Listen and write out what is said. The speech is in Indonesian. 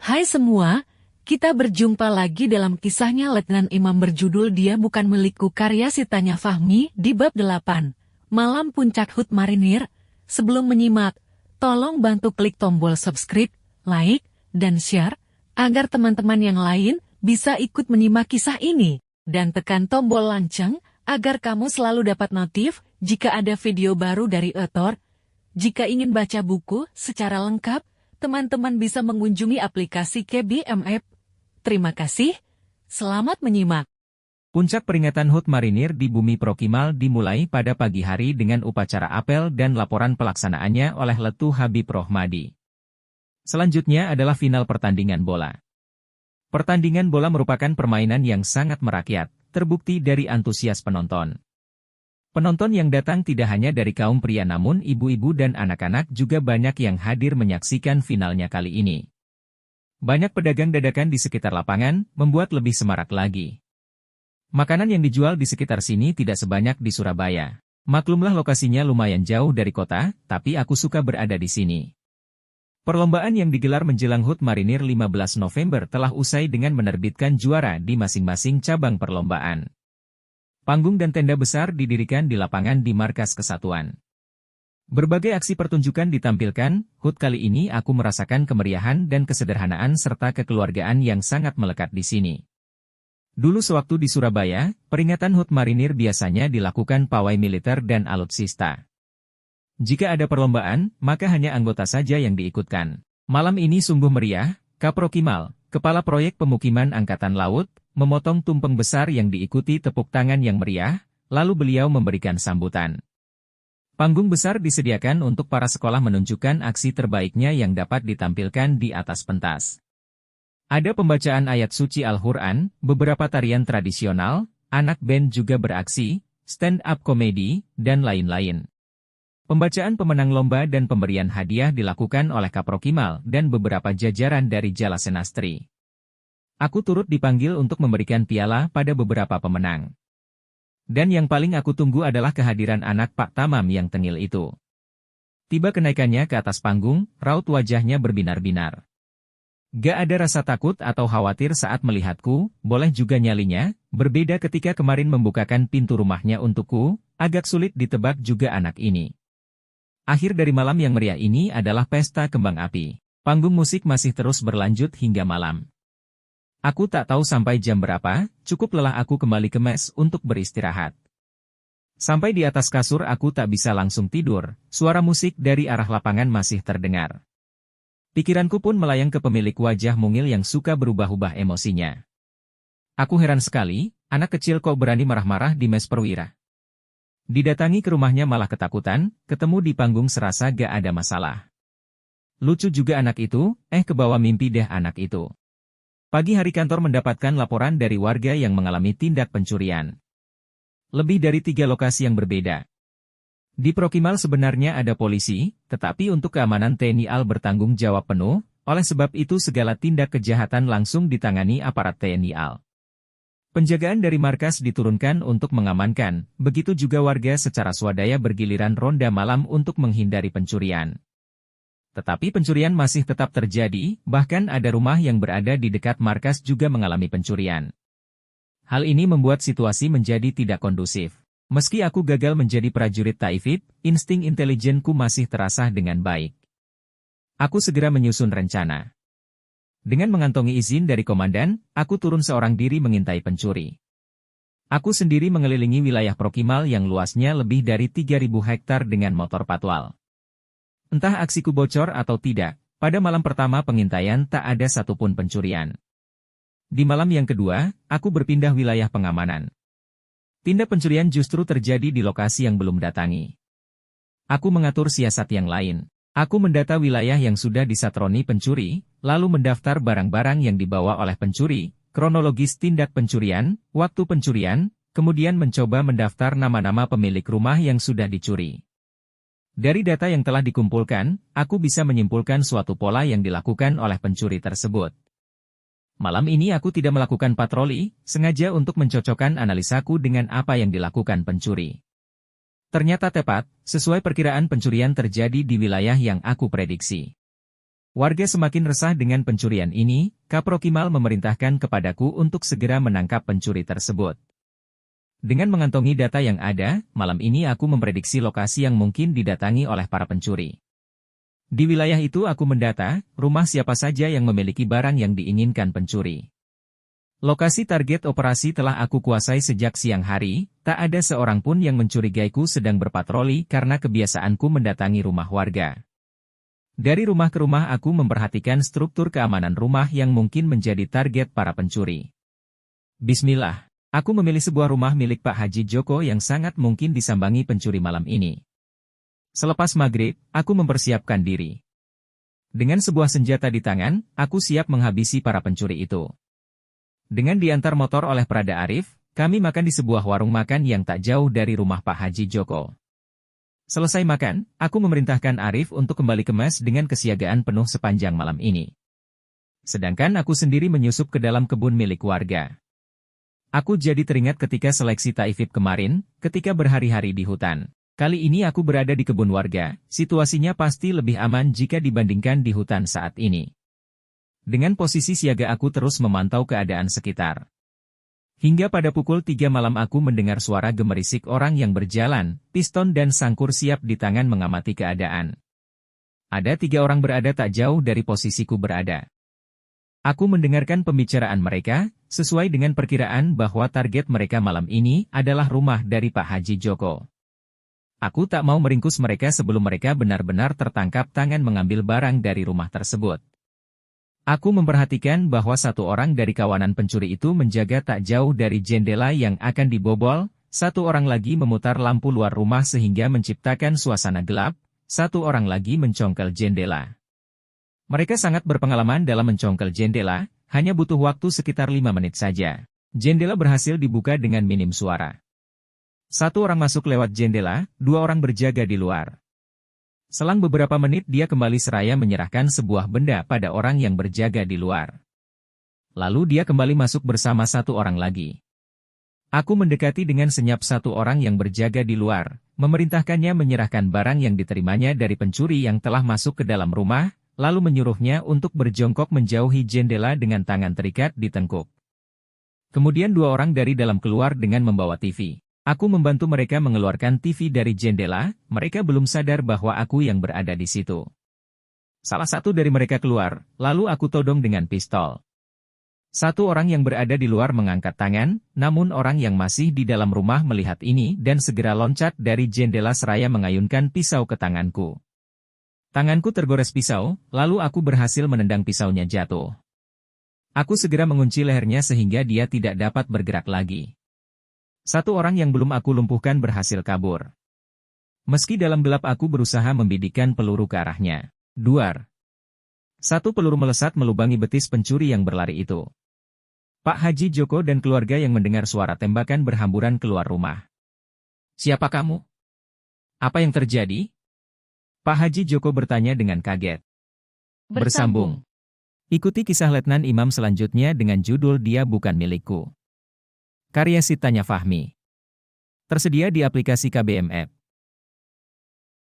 Hai semua, kita berjumpa lagi dalam kisahnya Letnan Imam berjudul Dia Bukan Milikku karya Sitanya Fahmi di bab 8, Malam Puncak Hut Marinir. Sebelum menyimak, tolong bantu klik tombol subscribe, like, dan share, agar teman-teman yang lain bisa ikut menyimak kisah ini. Dan tekan tombol lonceng, agar kamu selalu dapat notif jika ada video baru dari author. Jika ingin baca buku secara lengkap, teman-teman bisa mengunjungi aplikasi KBMF. Terima kasih, selamat menyimak. Puncak peringatan HUT Marinir di Bumi Prokimal dimulai pada pagi hari dengan upacara apel dan laporan pelaksanaannya oleh Letu Habib Rohmadi. Selanjutnya adalah final pertandingan bola. Pertandingan bola merupakan permainan yang sangat merakyat, terbukti dari antusias penonton. Penonton yang datang tidak hanya dari kaum pria namun ibu-ibu dan anak-anak juga banyak yang hadir menyaksikan finalnya kali ini. Banyak pedagang dadakan di sekitar lapangan, membuat lebih semarak lagi. Makanan yang dijual di sekitar sini tidak sebanyak di Surabaya. Maklumlah lokasinya lumayan jauh dari kota, tapi aku suka berada di sini. Perlombaan yang digelar menjelang HUT Marinir 15 November telah usai dengan menerbitkan juara di masing-masing cabang perlombaan. Panggung dan tenda besar didirikan di lapangan di Markas Kesatuan. Berbagai aksi pertunjukan ditampilkan. HUT kali ini aku merasakan kemeriahan dan kesederhanaan serta kekeluargaan yang sangat melekat di sini. Dulu sewaktu di Surabaya, peringatan HUT Marinir biasanya dilakukan pawai militer dan alutsista. Jika ada perlombaan, maka hanya anggota saja yang diikutkan. Malam ini sungguh meriah. Kaprokimal, Kepala Proyek Pemukiman Angkatan Laut, memotong tumpeng besar yang diikuti tepuk tangan yang meriah, lalu beliau memberikan sambutan. Panggung besar disediakan untuk para sekolah menunjukkan aksi terbaiknya yang dapat ditampilkan di atas pentas. Ada pembacaan ayat suci Al-Quran, beberapa tarian tradisional, anak band juga beraksi, stand-up komedi, dan lain-lain. Pembacaan pemenang lomba dan pemberian hadiah dilakukan oleh Kaprokimal dan beberapa jajaran dari Jalasenastri. Aku turut dipanggil untuk memberikan piala pada beberapa pemenang. Dan yang paling aku tunggu adalah kehadiran anak Pak Tamam yang tengil itu. Tiba kenaikannya ke atas panggung, raut wajahnya berbinar-binar. Gak ada rasa takut atau khawatir saat melihatku, boleh juga nyalinya, berbeda ketika kemarin membukakan pintu rumahnya untukku, agak sulit ditebak juga anak ini. Akhir dari malam yang meriah ini adalah pesta kembang api. Panggung musik masih terus berlanjut hingga malam. Aku tak tahu sampai jam berapa, cukup lelah aku kembali ke mes untuk beristirahat. Sampai di atas kasur aku tak bisa langsung tidur, suara musik dari arah lapangan masih terdengar. Pikiranku pun melayang ke pemilik wajah mungil yang suka berubah-ubah emosinya. Aku heran sekali, anak kecil kok berani marah-marah di mes perwira. Didatangi ke rumahnya malah ketakutan, ketemu di panggung serasa gak ada masalah. Lucu juga anak itu, kebawa mimpi deh anak itu. Pagi hari kantor mendapatkan laporan dari warga yang mengalami tindak pencurian. Lebih dari 3 lokasi yang berbeda. Di Prokimal sebenarnya ada polisi, tetapi untuk keamanan TNI AL bertanggung jawab penuh, oleh sebab itu segala tindak kejahatan langsung ditangani aparat TNI AL. Penjagaan dari markas diturunkan untuk mengamankan, begitu juga warga secara swadaya bergiliran ronda malam untuk menghindari pencurian. Tetapi pencurian masih tetap terjadi, bahkan ada rumah yang berada di dekat markas juga mengalami pencurian. Hal ini membuat situasi menjadi tidak kondusif. Meski aku gagal menjadi prajurit Taifib, insting intelijenku masih terasah dengan baik. Aku segera menyusun rencana. Dengan mengantongi izin dari komandan, aku turun seorang diri mengintai pencuri. Aku sendiri mengelilingi wilayah Prokimal yang luasnya lebih dari 3.000 hektar dengan motor patwal. Entah aksiku bocor atau tidak, pada malam pertama pengintaian tak ada satupun pencurian. Di malam yang kedua, aku berpindah wilayah pengamanan. Tindak pencurian justru terjadi di lokasi yang belum datangi. Aku mengatur siasat yang lain. Aku mendata wilayah yang sudah disatroni pencuri, lalu mendaftar barang-barang yang dibawa oleh pencuri, kronologis tindak pencurian, waktu pencurian, kemudian mencoba mendaftar nama-nama pemilik rumah yang sudah dicuri. Dari data yang telah dikumpulkan, aku bisa menyimpulkan suatu pola yang dilakukan oleh pencuri tersebut. Malam ini aku tidak melakukan patroli, sengaja untuk mencocokkan analisaku dengan apa yang dilakukan pencuri. Ternyata tepat, sesuai perkiraan pencurian terjadi di wilayah yang aku prediksi. Warga semakin resah dengan pencurian ini, Kaprokimal memerintahkan kepadaku untuk segera menangkap pencuri tersebut. Dengan mengantongi data yang ada, malam ini aku memprediksi lokasi yang mungkin didatangi oleh para pencuri. Di wilayah itu aku mendata, rumah siapa saja yang memiliki barang yang diinginkan pencuri. Lokasi target operasi telah aku kuasai sejak siang hari, tak ada seorang pun yang mencurigaiku sedang berpatroli karena kebiasaanku mendatangi rumah warga. Dari rumah ke rumah aku memperhatikan struktur keamanan rumah yang mungkin menjadi target para pencuri. Bismillah, aku memilih sebuah rumah milik Pak Haji Joko yang sangat mungkin disambangi pencuri malam ini. Selepas maghrib, aku mempersiapkan diri. Dengan sebuah senjata di tangan, aku siap menghabisi para pencuri itu. Dengan diantar motor oleh Prada Arif, kami makan di sebuah warung makan yang tak jauh dari rumah Pak Haji Joko. Selesai makan, aku memerintahkan Arif untuk kembali ke mes dengan kesiagaan penuh sepanjang malam ini. Sedangkan aku sendiri menyusup ke dalam kebun milik warga. Aku jadi teringat ketika seleksi Taifib kemarin, ketika berhari-hari di hutan. Kali ini aku berada di kebun warga, situasinya pasti lebih aman jika dibandingkan di hutan saat ini. Dengan posisi siaga aku terus memantau keadaan sekitar. Hingga pada pukul 3 malam aku mendengar suara gemerisik orang yang berjalan, piston dan sangkur siap di tangan mengamati keadaan. Ada 3 orang berada tak jauh dari posisiku berada. Aku mendengarkan pembicaraan mereka, sesuai dengan perkiraan bahwa target mereka malam ini adalah rumah dari Pak Haji Joko. Aku tak mau meringkus mereka sebelum mereka benar-benar tertangkap tangan mengambil barang dari rumah tersebut. Aku memperhatikan bahwa satu orang dari kawanan pencuri itu menjaga tak jauh dari jendela yang akan dibobol, satu orang lagi memutar lampu luar rumah sehingga menciptakan suasana gelap, satu orang lagi mencongkel jendela. Mereka sangat berpengalaman dalam mencongkel jendela, hanya butuh waktu sekitar 5 menit saja. Jendela berhasil dibuka dengan minim suara. Satu orang masuk lewat jendela, 2 orang berjaga di luar. Selang beberapa menit dia kembali seraya menyerahkan sebuah benda pada orang yang berjaga di luar. Lalu dia kembali masuk bersama satu orang lagi. Aku mendekati dengan senyap satu orang yang berjaga di luar, memerintahkannya menyerahkan barang yang diterimanya dari pencuri yang telah masuk ke dalam rumah, lalu menyuruhnya untuk berjongkok menjauhi jendela dengan tangan terikat di tengkuk. Kemudian 2 orang dari dalam keluar dengan membawa TV. Aku membantu mereka mengeluarkan TV dari jendela, mereka belum sadar bahwa aku yang berada di situ. Salah satu dari mereka keluar, lalu aku todong dengan pistol. Satu orang yang berada di luar mengangkat tangan, namun orang yang masih di dalam rumah melihat ini dan segera loncat dari jendela seraya mengayunkan pisau ke tanganku. Tanganku tergores pisau, lalu aku berhasil menendang pisaunya jatuh. Aku segera mengunci lehernya sehingga dia tidak dapat bergerak lagi. Satu orang yang belum aku lumpuhkan berhasil kabur. Meski dalam gelap aku berusaha membidikkan peluru ke arahnya. Duar. Satu peluru melesat melubangi betis pencuri yang berlari itu. Pak Haji Joko dan keluarga yang mendengar suara tembakan berhamburan keluar rumah. "Siapa kamu? Apa yang terjadi?" Pak Haji Joko bertanya dengan kaget. Bersambung. Ikuti kisah Letnan Imam selanjutnya dengan judul Dia Bukan Milikku. Karya Sitanya Fahmi. Tersedia di aplikasi KBM App.